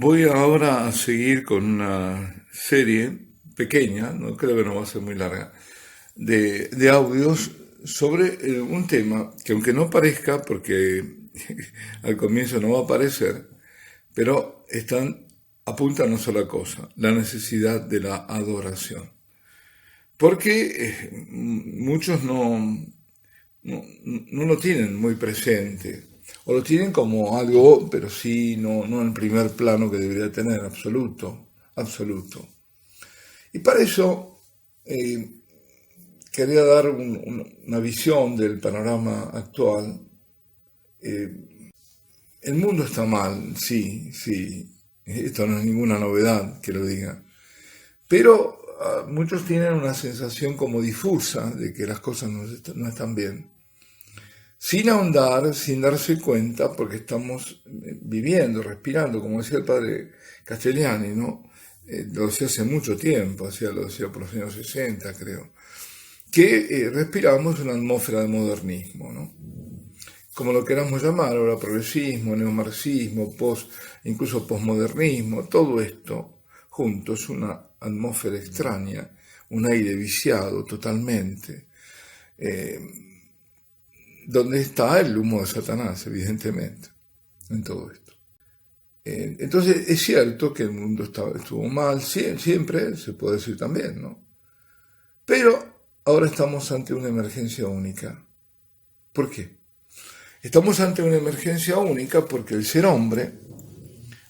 Voy ahora a seguir con una serie pequeña, no creo que no va a ser muy larga, de audios sobre un tema que aunque no parezca, porque al comienzo no va a aparecer, pero apuntan a una sola cosa, la necesidad de la adoración. Porque muchos no lo tienen muy presente, o lo tienen como algo, pero sí, no en el primer plano que debería tener, absoluto, absoluto. Y para eso quería dar una visión del panorama actual. El mundo está mal, sí, sí, esto no es ninguna novedad que lo diga, pero muchos tienen una sensación como difusa de que las cosas no están bien, sin ahondar, sin darse cuenta, porque estamos viviendo, respirando, como decía el padre Castellani, ¿no? Lo decía hace mucho tiempo, lo decía por los años 60, creo, que respiramos una atmósfera de modernismo, ¿no? Como lo queramos llamar, ahora progresismo, neomarxismo, incluso posmodernismo, todo esto junto es una atmósfera extraña, un aire viciado totalmente, donde está el humo de Satanás, evidentemente, en todo esto. Entonces es cierto que el mundo estuvo mal, siempre se puede decir también, ¿no? Pero ahora estamos ante una emergencia única. ¿Por qué? Estamos ante una emergencia única porque el ser hombre,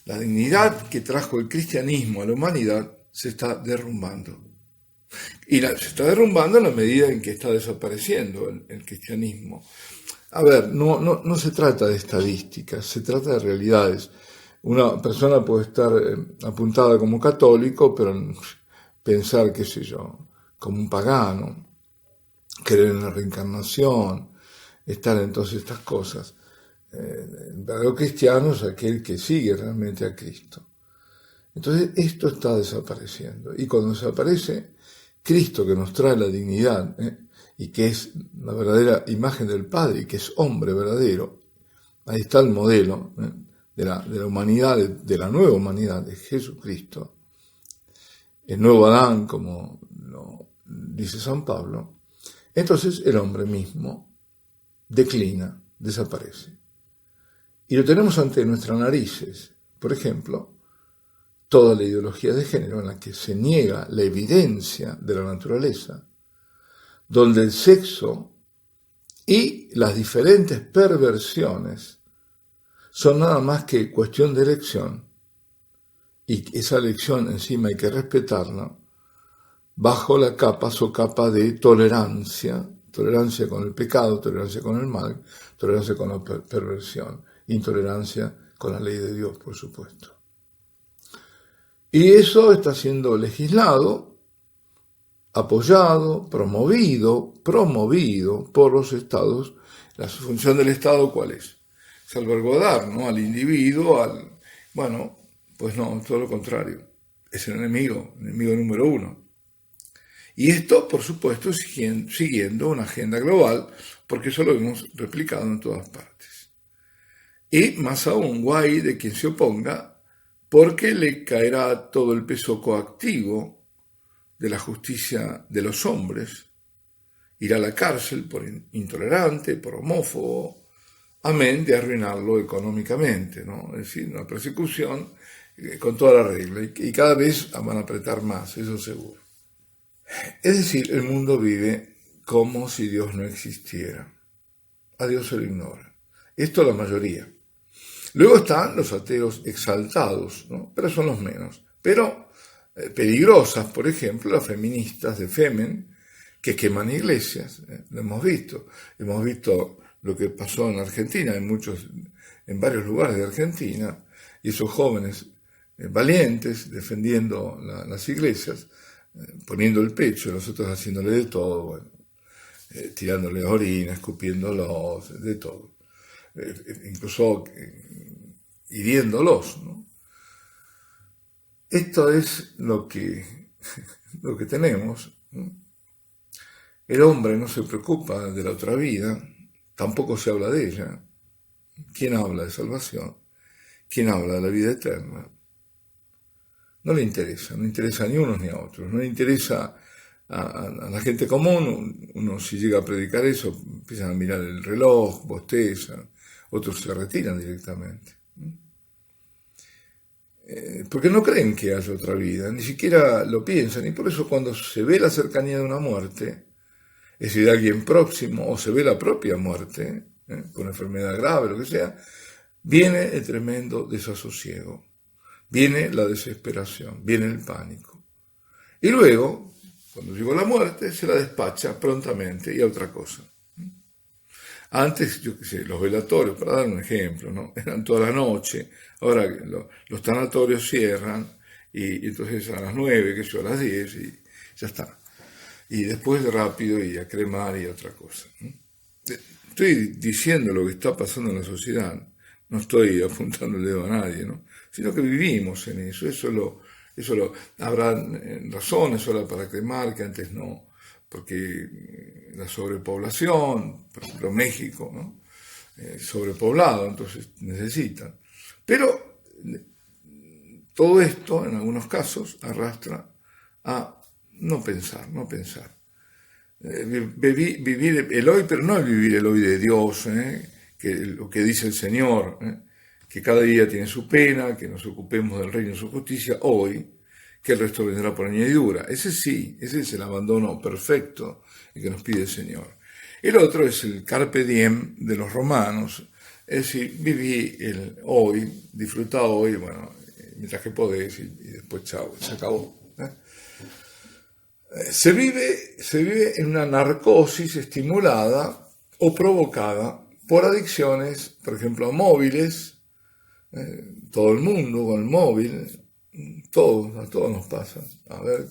la dignidad que trajo el cristianismo a la humanidad, se está derrumbando. Y se está derrumbando en la medida en que está desapareciendo el cristianismo. A ver, no se trata de estadísticas, se trata de realidades. Una persona puede estar apuntada como católico, pero pensar, qué sé yo, como un pagano, creer en la reencarnación, estar en todas estas cosas. El verdadero cristiano es aquel que sigue realmente a Cristo. Entonces esto está desapareciendo. Y cuando desaparece Cristo, que nos trae la dignidad, y que es la verdadera imagen del Padre, y que es hombre verdadero, ahí está el modelo de la humanidad, de la nueva humanidad de Jesucristo, el nuevo Adán, como lo dice San Pablo. Entonces el hombre mismo declina, desaparece. Y lo tenemos ante nuestras narices. Por ejemplo, toda la ideología de género en la que se niega la evidencia de la naturaleza, donde el sexo y las diferentes perversiones son nada más que cuestión de elección, y esa elección encima hay que respetarla bajo la socapa de tolerancia con el pecado, tolerancia con el mal, tolerancia con la perversión, intolerancia con la ley de Dios, por supuesto. Y eso está siendo legislado, apoyado, promovido por los estados. La función del Estado, ¿cuál es? Salvaguardar, ¿no?, al individuo, bueno, pues no, todo lo contrario. Es el enemigo número uno. Y esto, por supuesto, siguiendo una agenda global, porque eso lo hemos replicado en todas partes. Y más aún, guay de quien se oponga, porque le caerá todo el peso coactivo de la justicia de los hombres, irá a la cárcel por intolerante, por homófobo, amén de arruinarlo económicamente, ¿no? Es decir, una persecución con toda la regla, y cada vez van a apretar más, eso seguro. Es decir, el mundo vive como si Dios no existiera. A Dios se lo ignora. Esto la mayoría. Luego están los ateos exaltados, ¿no? Pero son los menos. Pero peligrosas, por ejemplo, las feministas de Femen, que queman iglesias. Lo hemos visto. Hemos visto lo que pasó en Argentina, en varios lugares de Argentina, y esos jóvenes valientes defendiendo las iglesias, poniendo el pecho, nosotros haciéndole de todo, bueno, tirándole orina, escupiéndolos, de todo, incluso hiriéndolos, ¿no? Esto es lo que tenemos, ¿no? El hombre no se preocupa de la otra vida, tampoco se habla de ella. ¿Quién habla de salvación? ¿Quién habla de la vida eterna? No le interesa, no interesa ni a unos ni a otros, no le interesa a la gente común. Uno si llega a predicar eso, empiezan a mirar el reloj, bostezan, otros se retiran directamente. Porque no creen que haya otra vida, ni siquiera lo piensan, y por eso cuando se ve la cercanía de una muerte, es decir, de alguien próximo, o se ve la propia muerte, con enfermedad grave, lo que sea, viene el tremendo desasosiego, viene la desesperación, viene el pánico. Y luego, cuando llegó la muerte, se la despacha prontamente y a otra cosa. Antes, yo qué sé, los velatorios, para dar un ejemplo, ¿no? Eran toda la noche, ahora los tanatorios cierran, y entonces a las 9, que yo a las 10, y ya está. Y después rápido y a cremar y a otra cosa. Estoy diciendo lo que está pasando en la sociedad, no estoy apuntando el dedo a nadie, ¿no? Sino que vivimos en eso, habrá razones ahora para cremar que antes no, porque la sobrepoblación, por ejemplo México, ¿no? Sobrepoblado, entonces necesitan. Pero todo esto, en algunos casos, arrastra a no pensar. Vivir el hoy, pero no el vivir el hoy de Dios, que lo que dice el Señor, que cada día tiene su pena, que nos ocupemos del reino de su justicia hoy, que el resto vendrá por añadidura. Ese es el abandono perfecto que nos pide el Señor. El otro es el carpe diem de los romanos, es decir, viví el hoy, disfruta hoy, bueno, mientras que podés, y después chao, se acabó. Se vive en una narcosis estimulada o provocada por adicciones, por ejemplo, a móviles. Todo el mundo con el móvil, a todos nos pasa. A ver,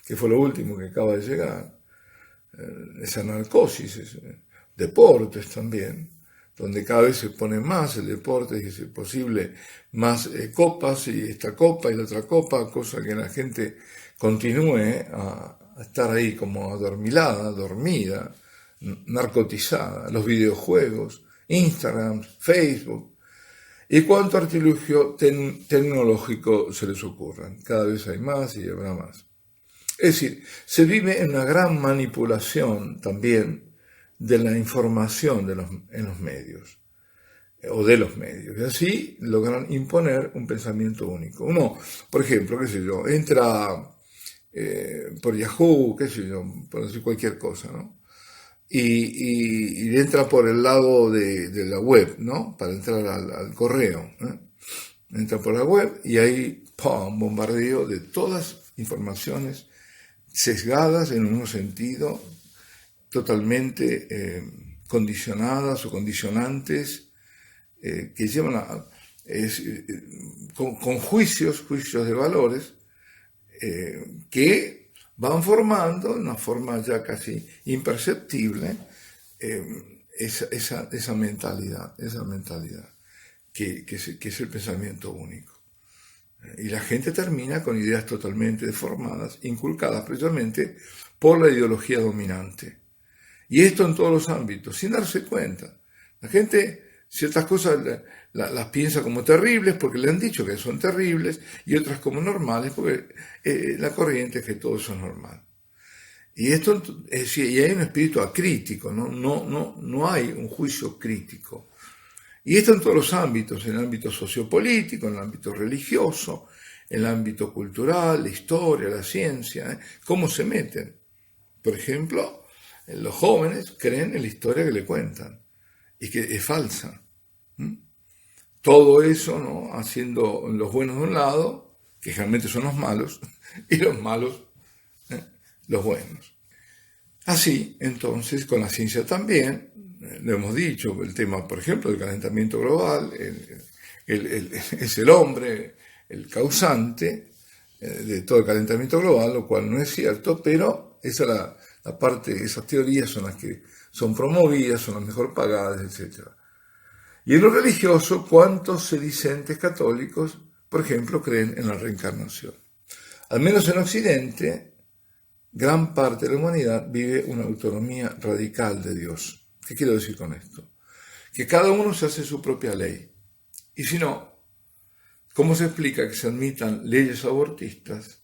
¿qué fue lo último que acaba de llegar? Esa narcosis, deportes también, donde cada vez se pone más el deporte, y si es posible más copas, y esta copa y la otra copa, cosa que la gente continúe a estar ahí como adormilada, dormida, narcotizada. Los videojuegos, Instagram, Facebook, y cuánto artilugio tecnológico se les ocurran. Cada vez hay más y habrá más. Es decir, se vive en una gran manipulación también de la información en los medios, o de los medios, y así logran imponer un pensamiento único. Uno, por ejemplo, qué sé yo, entra por Yahoo, qué sé yo, por decir cualquier cosa, ¿no? Y entra por el lado de la web, ¿no? Para entrar al correo, entra por la web y ahí, ¡pum!, bombardeo de todas informaciones sesgadas en un sentido, totalmente condicionadas o condicionantes, que llevan con juicios de valores, que van formando de una forma ya casi imperceptible esa mentalidad que es el pensamiento único. Y la gente termina con ideas totalmente deformadas, inculcadas precisamente por la ideología dominante. Y esto en todos los ámbitos, sin darse cuenta. La gente ciertas cosas las piensa como terribles porque le han dicho que son terribles, y otras como normales porque la corriente es que todo eso es normal. Y esto y hay un espíritu acrítico, no hay un juicio crítico. Y esto en todos los ámbitos, en el ámbito sociopolítico, en el ámbito religioso, en el ámbito cultural, la historia, la ciencia, cómo se meten. Por ejemplo, los jóvenes creen en la historia que le cuentan y que es falsa. Todo eso, ¿no?, haciendo los buenos de un lado, que generalmente son los malos, y los malos, los buenos. Así, entonces, con la ciencia también, lo hemos dicho, el tema, por ejemplo, del calentamiento global, es el hombre el causante de todo el calentamiento global, lo cual no es cierto, pero esa la parte, esas teorías son las que son promovidas, son las mejor pagadas, etc. Y en lo religioso, ¿cuántos sedicentes católicos, por ejemplo, creen en la reencarnación? Al menos en Occidente, gran parte de la humanidad vive una autonomía radical de Dios. ¿Qué quiero decir con esto? Que cada uno se hace su propia ley. Y si no, ¿Cómo se explica que se admitan leyes abortistas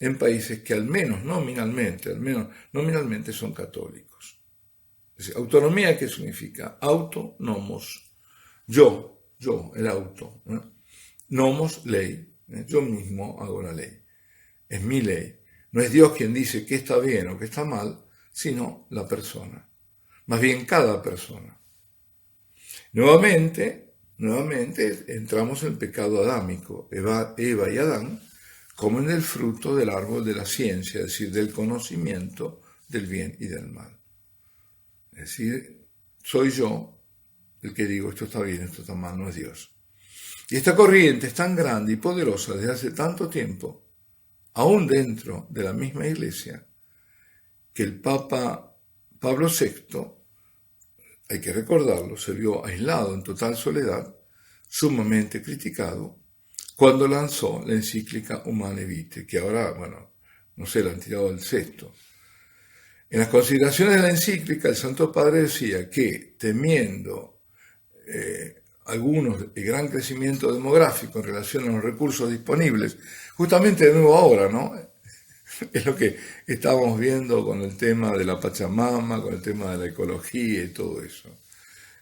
en países que al menos nominalmente son católicos? Es decir, autonomía, ¿qué significa? Auto, nomos, yo, el auto, ¿no? Nomos, ley, yo mismo hago la ley, es mi ley. No es Dios quien dice qué está bien o qué está mal, sino la persona, más bien cada persona. Nuevamente entramos en el pecado adámico. Eva y Adán comen del fruto del árbol de la ciencia, es decir, del conocimiento del bien y del mal. Es decir, soy yo el que digo esto está bien, esto está mal, no es Dios. Y esta corriente es tan grande y poderosa desde hace tanto tiempo, aún dentro de la misma iglesia, que el Papa Pablo VI, hay que recordarlo, se vio aislado en total soledad, sumamente criticado, cuando lanzó la encíclica Humanae Vitae, que ahora, no sé, la han tirado del cesto. En las consideraciones de la encíclica, el Santo Padre decía que, temiendo el gran crecimiento demográfico en relación a los recursos disponibles, justamente de nuevo ahora, ¿no? Es lo que estábamos viendo con el tema de la Pachamama, con el tema de la ecología y todo eso.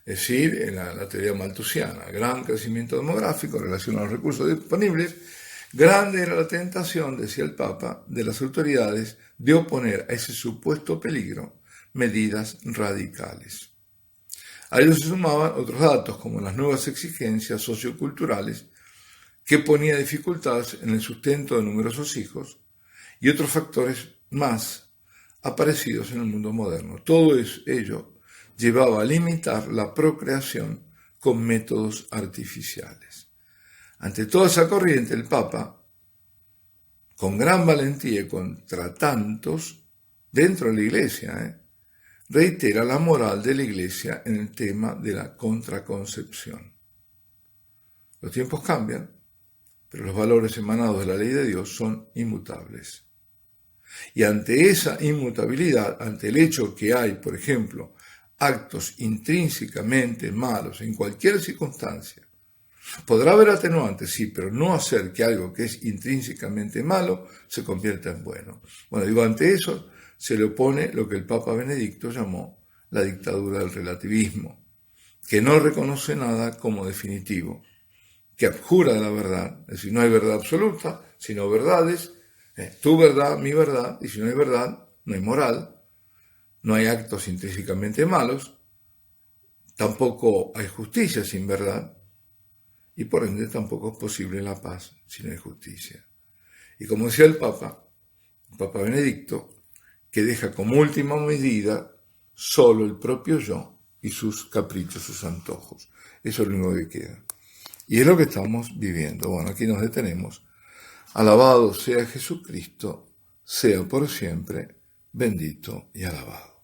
Es decir, en la teoría malthusiana, gran crecimiento demográfico en relación a los recursos disponibles, grande era la tentación, decía el Papa, de las autoridades de oponer a ese supuesto peligro medidas radicales. A ellos se sumaban otros datos, como las nuevas exigencias socioculturales, que ponía dificultades en el sustento de numerosos hijos, y otros factores más aparecidos en el mundo moderno. Todo ello llevaba a limitar la procreación con métodos artificiales. Ante toda esa corriente, el Papa, con gran valentía y contra tantos, dentro de la Iglesia, reitera la moral de la Iglesia en el tema de la contraconcepción. Los tiempos cambian, pero los valores emanados de la ley de Dios son inmutables. Y ante esa inmutabilidad, ante el hecho que hay, por ejemplo, actos intrínsecamente malos en cualquier circunstancia, podrá haber atenuantes, sí, pero no hacer que algo que es intrínsecamente malo se convierta en bueno. Ante eso se le opone lo que el Papa Benedicto llamó la dictadura del relativismo, que no reconoce nada como definitivo, que abjura de la verdad, es decir, no hay verdad absoluta, sino verdades, tu verdad, mi verdad, y si no hay verdad, no hay moral, no hay actos intrínsecamente malos, tampoco hay justicia sin verdad, y por ende tampoco es posible la paz si no hay justicia. Y como decía el Papa Benedicto, que deja como última medida solo el propio yo y sus caprichos, sus antojos. Eso es lo único que queda. Y es lo que estamos viviendo. Aquí nos detenemos. Alabado sea Jesucristo, sea por siempre bendito y alabado.